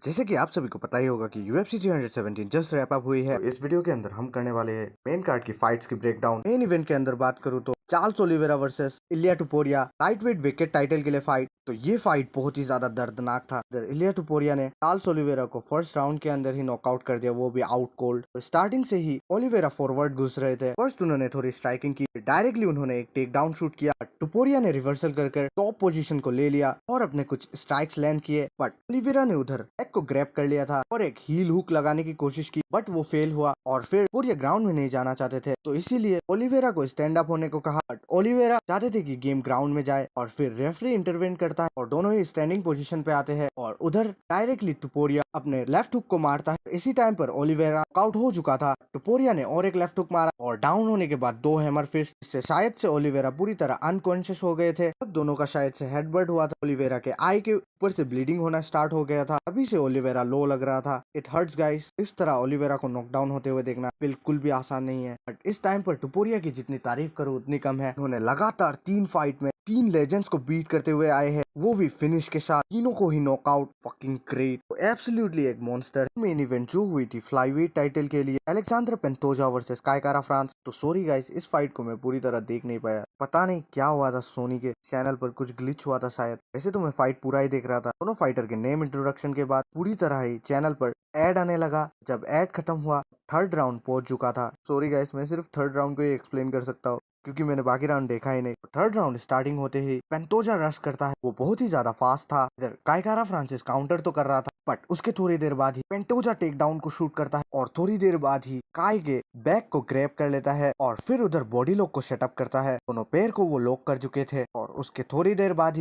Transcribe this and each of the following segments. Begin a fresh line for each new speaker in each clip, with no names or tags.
जैसे कि आप सभी को पता ही होगा कि UFC 317 जस्ट रैप अप हुई है। इस वीडियो के अंदर हम करने वाले हैं मेन कार्ड की फाइट्स की ब्रेकडाउन। मेन इवेंट के अंदर बात करूं तो चार्ल्स ओलिवेरा वर्सेस इलिया टुपोरिया लाइटवेट विकेट टाइटल के लिए फाइट। तो ये फाइट बहुत ही ज्यादा दर्दनाक था। इलिया टुपोरिया ने चार्ल्स ओलिवेरा को फर्स्ट राउंड के अंदर ही नॉकआउट कर दिया, वो भी आउट कोल्ड। तो स्टार्टिंग से ही ओलिवेरा फॉरवर्ड घुस रहे थे। फर्स्ट उन्होंने थोड़ी स्ट्राइकिंग की, डायरेक्टली उन्होंने एक टेक डाउन शूट किया। टुपोरिया ने रिवर्सल कर टॉप पोजीशन को ले लिया और अपने कुछ स्ट्राइक्स लैंड किए, बट ओलिवेरा ने उधर बैक को ग्रैब कर लिया था और एक हील हुक लगाने की कोशिश की, बट वो फेल हुआ और फिर टुपोरिया ग्राउंड में नहीं जाना चाहते थे। तो इसीलिए ओलिवेरा को स्टैंड अप होने को कहा, बट ओलिवेरा चाहते थे कि गेम ग्राउंड में जाए और फिर रेफरी इंटरवेन करता है और दोनों ही स्टैंडिंग पोजीशन पे आते हैं और उधर डायरेक्टली टुपोरिया अपने लेफ्ट हुक को मारता है। इसी टाइम पर ओलिवेरा आउट हो चुका था। टुपोरिया ने और एक लेफ्ट हुक मारा और डाउन होने के बाद दो हैमर फिस्ट, इससे शायद से ओलिवेरा पूरी तरह अनकॉन्शियस हो गए थे। तब दोनों का शायद से हेडबट हुआ था। ओलिवेरा के आई के ऊपर से ब्लीडिंग होना स्टार्ट हो गया था। अभी से ओलिवेरा लो लग रहा था। It hurts guys. इस तरह ओलिवेरा को नॉकडाउन होते हुए देखना बिल्कुल भी आसान नहीं है, बट इस टाइम पर टुपोरिया की जितनी तारीफ करूं उतनी कम है। उन्होंने लगातार 3 फाइट में 3 लेजेंड्स को बीट करते हुए आए हैं, वो भी फिनिश के साथ, तीनों को ही नॉकआउट। फकिंग ग्रेट, एब्सोल्युटली एक मॉन्स्टर। मेन इवेंट जो हुई थी फ्लाईवेट टाइटल के लिए, अलेक्जेंडर पेंटोजा वर्सेस काय कारा फ्रांस। तो सॉरी गाइस, इस फाइट को मैं पूरी तरह देख नहीं पाया। पता नहीं क्या हुआ था, सोनी के चैनल पर कुछ ग्लिच हुआ था शायद। वैसे तो मैं फाइट पूरा ही देख रहा था। दोनों फाइटर के नेम इंट्रोडक्शन के बाद पूरी तरह ही चैनल पर एड आने लगा। जब एड खत्म हुआ, थर्ड राउंड पहुंच चुका था। सॉरी गाइस, मैं सिर्फ थर्ड राउंड को ही एक्सप्लेन कर सकता हूँ क्योंकि मैंने बाकी राउंड देखा ही नहीं। थर्ड राउंड स्टार्टिंग होते ही पेंटोजा रश करता है। वो बहुत ही ज्यादा फास्ट था। इधर कायकारा फ्रांसिस काउंटर तो कर रहा था, बट उसके थोड़ी देर बाद ही पेंटोजा टेक डाउन को शूट करता है और थोड़ी देर बाद ही काय के बैक को ग्रैब कर लेता है और फिर उधर बॉडी लॉक को सेटअप करता है। दोनों पैर को वो लॉक कर चुके थे और उसके थोड़ी देर बाद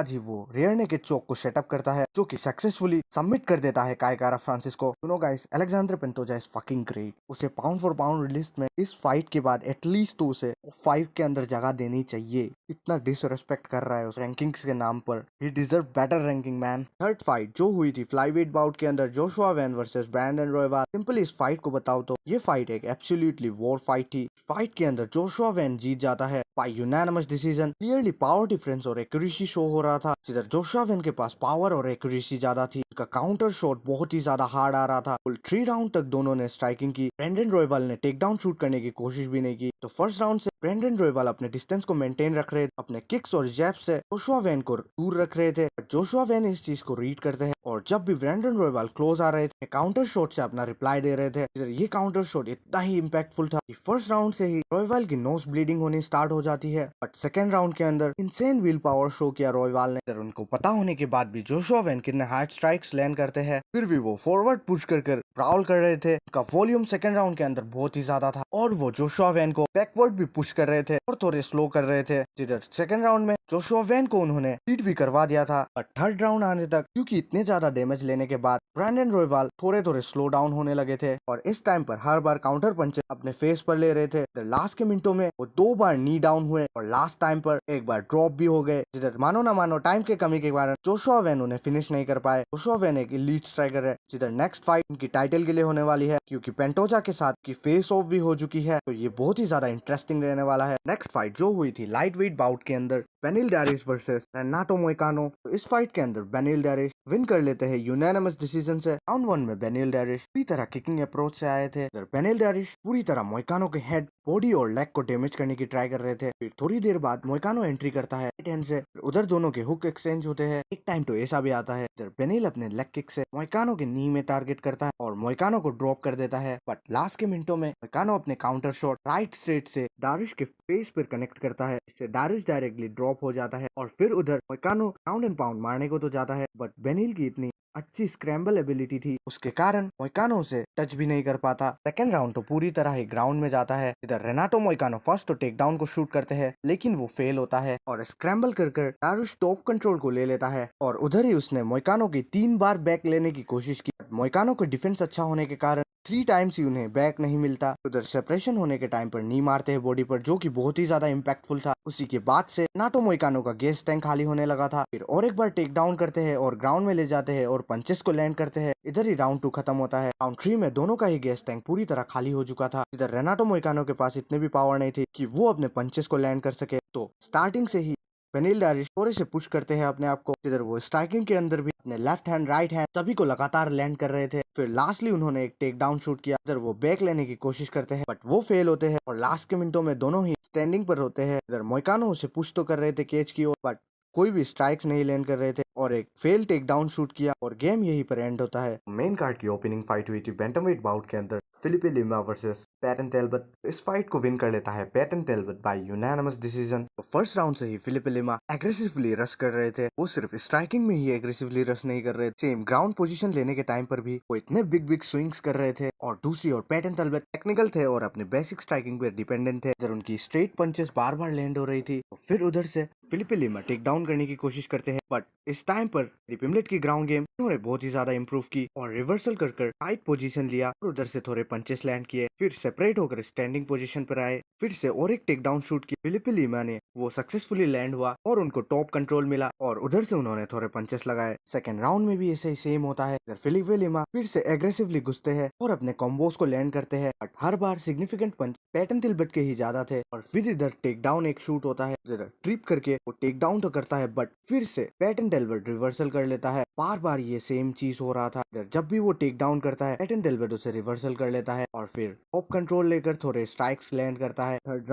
ही वो रेयर नेकेड चोक को सेटअप करता है, जो कि सक्सेसफुली सबमिट कर देता है कायकारा फ्रांसिस को। You know guys, Alexander Pantoja is fucking great. उसे पाउंड फॉर पाउंड लिस्ट में इस फाइट के बाद एटलीस्ट तो उसे 5 के अंदर जगह देनी चाहिए। इतना डिसरेस्पेक्ट कर रहा है उस रैंकिंग्स के नाम पर। He deserve better ranking man. Third fight जो हुई थी फ्लाईवेट बाउट के अंदर, Joshua Van versus Brandon Royval. Simple इस फाइट को बताओ तो ये फाइट एक एब्सोल्युटली वॉर फाइट थी। फाइट के अंदर जोशुआ वैन जीत जाता है by unanimous decision. Clearly power difference और एक्यूरेसी शो हो रहा था। इधर जोशुआ वैन के पास पावर और एक्यूरेसी ज्यादा थी। उनका काउंटर शॉट बहुत ही ज्यादा हार्ड आ रहा था। कुल 3 राउंड तक दोनों ने स्ट्राइकिंग की। ब्रैंडन रॉयवाल ने टेक डाउन शूट करने की कोशिश भी नहीं की। तो फर्स्ट राउंड से ब्रैंडन रॉयवाल अपने डिस्टेंस को मेंटेन रख रहे थे। अपने किक्स और जैब से जोशुआ वैन को दूर रख रहे थे। जोशुआ वैन इस चीज को रीड करते हैं और जब भी ब्रैंडन रॉयवाल क्लोज आ रहे थे, काउंटर शॉट से अपना रिप्लाई दे रहे थे। इधर ये काउंटर शॉट इतना ही इम्पैक्टफुल था कि फर्स्ट राउंड से ही रॉयवाल की नोज ब्लीडिंग होनी स्टार्ट हो जाती है। बट सेकेंड राउंड के अंदर इंसेन विल पावर शो किया रॉयवाल ने। इधर उनको पता होने के बाद भी जोशुआ वैन कितने हार्ड स्ट्राइक्स लैंड करते हैं, फिर भी वो फॉरवर्ड पुश कर प्राउल कर रहे थे। उनका वॉल्यूम सेकेंड राउंड के अंदर बहुत ही ज्यादा था और वो जोशुआ वैन को बैकवर्ड भी पुश कर रहे थे और थोड़े स्लो कर रहे थे। जिधर सेकंड राउंड में जोशुआ वैन को उन्होंने बीट भी करवा दिया था, बट थर्ड राउंड आने तक क्योंकि इतने ज्यादा डैमेज लेने के बाद ब्रैंडन रॉयवाल थोड़े थोड़े स्लो डाउन होने लगे थे और इस टाइम पर हर बार काउंटर पंचे अपने फेस पर ले रहे थे। लास्ट के मिनटों में वो 2 बार नी डाउन हुए और लास्ट टाइम पर एक बार ड्रॉप भी हो गए। जिधर मानो ना मानो टाइम के कमी के कारण जोशुआ वैन उन्हें फिनिश नहीं कर पाए। जोशुआ वैन एक एलीट स्ट्राइकर है। जिधर नेक्स्ट फाइट उनकी टाइटल के लिए होने वाली है क्योंकि पेंटोजा के साथ की फेस ऑफ भी हो चुकी है। तो ये बहुत ही ज्यादा इंटरेस्टिंग रहने वाला है। नेक्स्ट फाइट जो हुई थी लाइट वेट बाउट के अंदर, बेनिल डैरिस वर्सेस रेनाटो मोइकानो। तो इस फाइट के अंदर बेनिल डैरिस विन कर लेते हैं यूनानिमस डिसीजन से। राउंड 1 में बेनिल डैरिस पूरी तरह किकिंग अप्रोच से आए थे। बेनिल डैरिस पूरी तरह मोइकानो के हेड, बॉडी और लेग को डैमेज करने की ट्राई कर रहे थे। फिर थोड़ी देर बाद मोइकानो एंट्री करता है राइट हैंड से। उधर दोनों के हुक एक्सचेंज होते हैं। एक टाइम तो ऐसा भी आता है बेनिल अपने लेग किक से मोइकानो के नी में टारगेट करता है और मोइकानो को ड्रॉप कर देता है। बट लास्ट के मिनटों में मोइकानो अपने काउंटर शॉट राइट स्ट्रेट से डारिश के फेस पर कनेक्ट करता है, इससे डारिश डायरेक्टली ड्रॉप हो जाता है और फिर उधर मोइकानो राउंड एंड पाउंड मारने को तो जाता है, बट बेनिल की इतनी अच्छी स्क्रैम्बल एबिलिटी थी उसके कारण मोइकानो उसे टच भी नहीं कर पाता। सेकेंड राउंड तो पूरी तरह ही ग्राउंड में जाता है। इधर रेनाटो मोइकानो फर्स्ट तो टेक डाउन को शूट करते हैं, लेकिन वो फेल होता है और स्क्रैम्बल कर डारुश टॉप कंट्रोल को ले लेता है और उधर ही उसने मोइकानो की 3 बार बैक लेने की कोशिश की। मोइकानो को डिफेंस अच्छा होने के कारण 3 टाइम्स ही उन्हें बैक नहीं मिलता। उधर सेपरेशन होने के टाइम पर नी मारते हैं बॉडी पर, जो कि बहुत ही ज्यादा इम्पैक्टफुल था। उसी के बाद से नाटो मोइकानो का गैस टैंक खाली होने लगा था। फिर और एक बार टेक डाउन करते हैं और ग्राउंड में ले जाते हैं और पंचेस को लैंड करते हैं। इधर ही राउंड 2 खत्म होता है। राउंड 3 में दोनों का ही गैस टैंक पूरी तरह खाली हो चुका था। इधर रेनाटो मोइकानो के पास इतने भी पावर नहीं थी कि वो अपने पंचेस को लैंड कर सके। तो स्टार्टिंग से ही बेनिल डैरिश थोड़े से पुश करते हैं अपने आप को। इधर वो स्ट्राइकिंग के अंदर भी अपने लेफ्ट हैंड राइट हैंड सभी को लगातार लैंड कर रहे थे। फिर लास्टली उन्होंने एक टेक डाउन शूट किया। इधर वो बैक लेने की कोशिश करते हैं बट वो फेल होते हैं और लास्ट के मिनटों में दोनों ही स्टैंडिंग पर होते हैं। इधर मोइकानो उसे पुश तो कर रहे थे केज की ओर बट कोई भी स्ट्राइक्स नहीं लैंड कर रहे थे और एक फेल टेक डाउन शूट किया और गेम यहीं पर एंड होता है। मेन कार्ड की ओपनिंग फाइट हुई थी बैंटमवेट बाउट के अंदर फिलिपे लिमा वर्सेस पैटन टेलबट। इस फाइट को विन कर लेता है पैटन टेलबट बाय यूनानिमस डिसीजन। तो फर्स्ट राउंड से ही फिलिपे लिमा एग्रेसिवली रश कर रहे थे। वो सिर्फ स्ट्राइकिंग में ही एग्रेसिवली रश नहीं कर रहे थे, सेम ग्राउंड पोजीशन लेने के टाइम पर भी वो इतने बिग बिग स्विंग्स कर रहे थे। और दूसरी ओर पैटन टेलबट टेक्निकल थे और अपने बेसिक स्ट्राइकिंग पर डिपेंडेंट थे। इधर उनकी स्ट्रेट पंचेस बार बार लैंड हो रही थी। तो फिर उधर से फिलिपे लिमा टेक डाउन करने की कोशिश करते हैं बट इस टाइम पर पिमलेट की ग्राउंड गेम उन्होंने बहुत ही ज्यादा इंप्रूव की और रिवर्सल कर टाइट पोजीशन लिया और उधर से थोड़े पंचेस लैंड किए। फिर सेपरेट होकर स्टैंडिंग पोजीशन पर आए। फिर से और एक टेक डाउन शूट किया। फिलिपे लिमा ने वो सक्सेसफुली लैंड हुआ और उनको टॉप कंट्रोल मिला और उधर से उन्होंने थोड़े पंचेस लगाए। सेकंड राउंड में भी ऐसे ही सेम होता है। इधर फिलिपे लिमा फिर से एग्रेसिवली घुसते हैं और अपने कॉम्बोज को लैंड करते हैं बट हर बार सिग्निफिकेंट पंच पैटन टिलबट के ही ज्यादा थे। और फिर इधर टेक डाउन एक शूट होता है। इधर ट्रिप करके वो टेक डाउन तो करता है बट फिर से पैटन टेलबट रिवर्सल कर लेता है। बार बार ये सेम चीज हो रहा था। इधर जब भी वो टेक डाउन करता है पैटन टेलबट उसे रिवर्सल कर लेता है और फिर टॉप कंट्रोल लेकर थोड़े स्ट्राइक्स लैंड करता है। थर्ड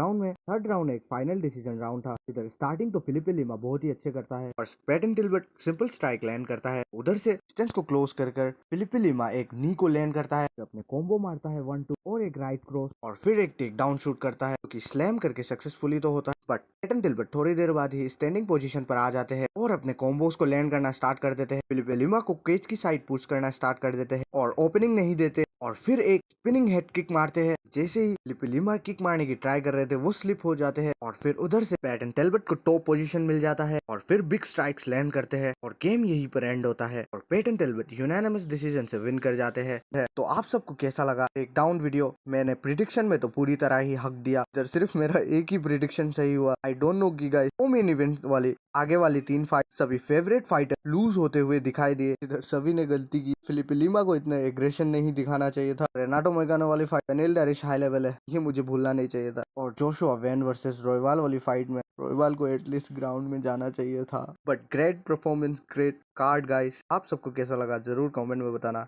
राउंड एक फाइनल डिसीजन राउंड था। इधर स्टार्टिंग तो फिलिपे लिमा बहुत ही अच्छे करता है और पैटन टिलबट सिंपल स्ट्राइक लैंड करता है। उधर से डिस्टेंस को क्लोज कर फिलिपे लिमा एक नी को लैंड करता है, अपने कॉम्बो मारता है 1-2 और एक राइट क्रॉस और फिर एक टेक डाउन शूट करता है जो कि स्लैम करके सक्सेसफुली तो होता है बट पैटन टिलबट थोड़ी देर बाद ही स्टैंडिंग पोजीशन पर आ जाते हैं और अपने कॉम्बोज को लैंड करना स्टार्ट कर देते हैं। फिलिपे लिमा को केज की साइड पुश करना स्टार्ट कर देते हैं और ओपनिंग नहीं देते और फिर एक स्पिनिंग हेड किक मारते हैं। जैसे ही फिलिपे लिमा किक मारने की ट्राई कर रहे थे वो स्लिप हो जाते हैं और फिर उधर से पैटन टेलबट को टॉप पोजीशन मिल जाता है और फिर बिग स्ट्राइक्स लैंड करते हैं और गेम यहीं पर एंड होता है और पैटन टेलबट यूनानिमस डिसीजन से विन कर जाते हैं। तो आप सबको कैसा लगा एक डाउन वीडियो? मैंने प्रिडिक्शन में तो पूरी तरह ही हक दिया। इधर सिर्फ मेरा एक ही प्रिडिक्शन सही हुआ। आई डोंट नो की गाइस वो मेन इवेंट वाली आगे वाली 3 फाइट सभी फेवरेट फाइटर लूज होते हुए दिखाई दिए। इधर सभी ने गलती की। फिलिपे लिमा को इतना एग्रेशन नहीं दिखाना चाहिए था। रेनाटो मोइकानो वाली फाइट बेनिल डैरिश हाई लेवल है, ये मुझे भूलना नहीं चाहिए था। और जोशुआ वेन वर्सेस रॉयवाल वाली फाइट में रॉयवाल को एटलीस्ट ग्राउंड में जाना चाहिए था। But great performance, great card guys. आप सबको कैसा लगा जरूर कमेंट में बताना।